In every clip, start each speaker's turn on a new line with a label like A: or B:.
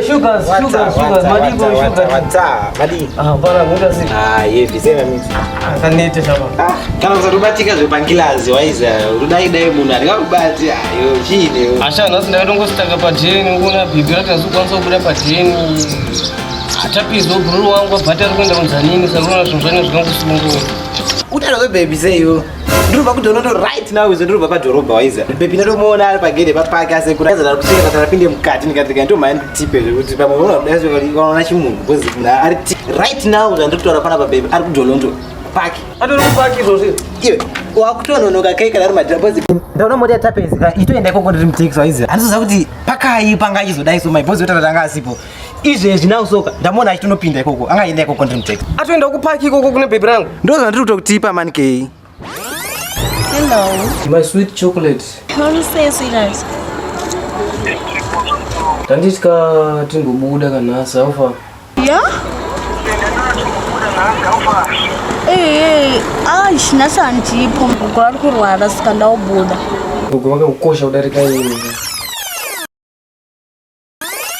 A: Sugar. Madi. Bana muda si.
B: Hivi sema mimi.
A: Kanete shaba.
B: Kana kusarubatika zvepankilazi waiza. Udai munhu alikubati ayo chini.
A: Asha nasi ndakatongositaka pajeni kuna bhibi ratazokwanisa kubuda pajeni. Achapizwa bhuru wangu abhati ari kuenda kunzanini saruna zvinhu zvanya zvikangosunungura.
B: Utano kwebaby seyo. Ndiriba kudhoroba right now ndiriba padhorobha waiza. Baby ndatomuona ari pagede papaka asekuraza ari kusvika kuti apinde mukati ndikatika ndomhani tipe zvekuti pamwe unoona chimunhu because ari right now zvandiri pana baby ari kudholondo paki.
A: Atori kupaki izvozvo.
B: Iwe wakutononoka kai kana ari madhapozi. Ndaona mota yatapezi itoenda ikoko ndiri muteksi waiza. Handizoziva kuti pakai pangachizodai so my boss yotata anga asipo. Izvezvi nawo soka ndamuona achitonopinda ikoko angaenda ikoko ndiri muteksi.
A: Atoenda kupaki ikoko kune baby rangu.
B: Ndozvandiri kutokutipa man kei.
C: Hello.
A: My sweet chocolate.
C: How do you say sweetheart?
A: Tanditya timbobuda kanhasi aufa.
C: Yeah? Aish, nhasi handipo mugwa ari kurwara saka ndaubuda.
A: Gogo vakakukosha kudarika ini.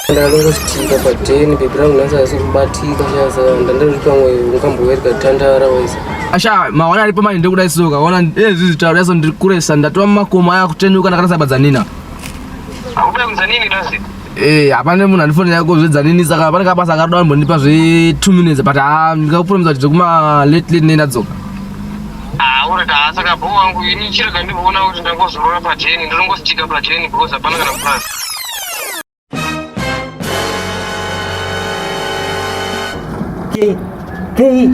A: Ndakangositika padheni baby rangu nhasi asi kubatika shaza ndandiri pamwe ungambowereka tandara waisa. Asha mawana aripo manje ndikuda isoka ona zvitaura yaso ndiri kuresa ndatova makomo aya kutenuka ndakasabadza nina.
D: Akubuda kunzanini nasi?
A: Hapana munhu andifonera kozvedzanini saka pane kabasa akaroda mbondipa zve 2 minutes but ndikakupromisa kuti kuma late nenda dzoka.
D: Urita saka bho wangu ini chirega ndikuona kuti ndangozorora pajeni ndinongositika pajeni because hapana kana plus.
B: Kei.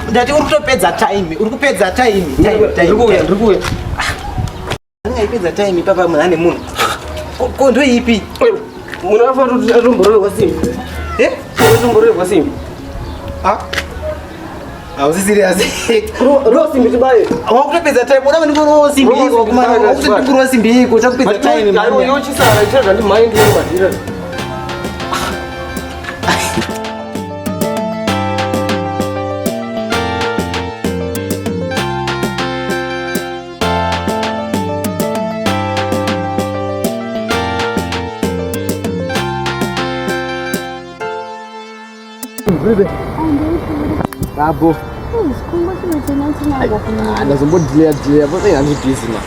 B: Ndati urikutopedza time. Urikupedza time.
A: Ndikuya.
B: Ndingaipedza time papa munhu ane munhu. Ko ndoipi?
A: Munhu afanira kuti atombororerwa simbi. Atombororerwa simbi.
B: Hausi serious.
A: Ro simbi tibaye.
B: Wakutopedza time. Ona ndikuro simbi iko kuma. Wakutopedza simbi iko chakupedza time.
A: Ayo yochisara ichirega ndi mind yemubadira.
B: Babo. Ndazombodileya pose handibhizi ma.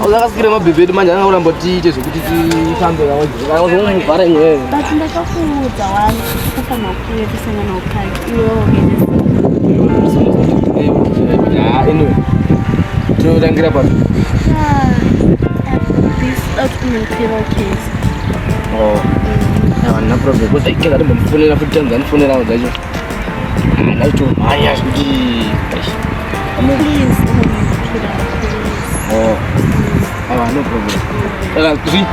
B: Uzakasikira mabhebhe edu manje angauramba tiite zvokuti tifambe vazomuvhara imwe.
C: But ndakakuudza wani kufana kuuya tisangana ukaki iwewo
B: Anyway. Tinotangira papi.
C: this document case.
A: No problem. Because I can't remember phone up to them phone around there. I like to my ass with
C: Please.
A: no problem. See?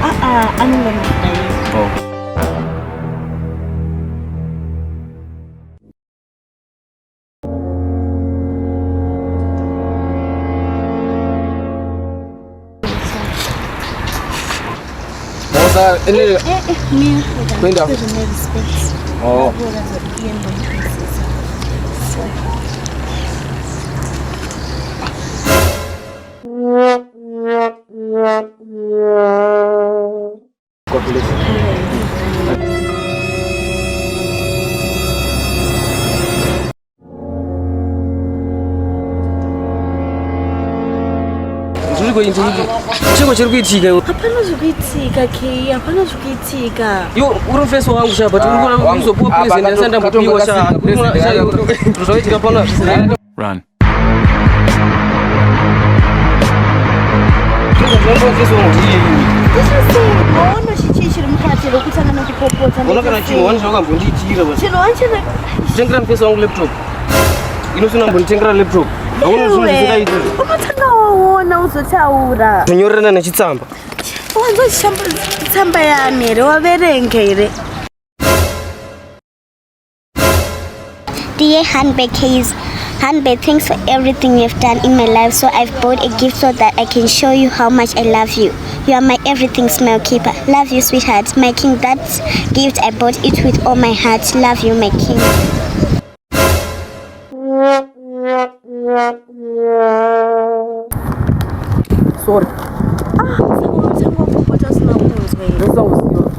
C: I'm gonna stay.
A: Kwenda. Chiko chiri kuitika iwe.
C: Hapana zvikuitika Kei, hapana zvikuitika.
A: Yo, uri face wangu sha but uri kuzopuwa present yasanda mbupiwa sha. Zvoitika pano.
E: Run.
C: Maona chichi chiri mukati rokutsangana kupopotsa.
A: Ona kana chinhu wani zvakambondiitira basi.
C: Chinhu wani chiri.
A: Tengera mufesi wangu laptop. Inosina mbonditengera laptop. Hauna zvinhu zvisingaiti.
C: Unotsanga waona uzotaura.
A: Tonyorerana nechitsamba.
C: Wanzoshamba tsamba yami here waverenga here.
F: Dear Handbag Case, Handbag, thanks for everything you've done in my life. So I've bought a gift so that I can show you how much I love you. You are my everything, smile keeper. Love you, sweetheart. My king, that gift I bought it with all my heart. Love you, my king.
A: sorry.
C: Sangomuthengo wapopota usina kunzwe.
A: Ndokusakuziva.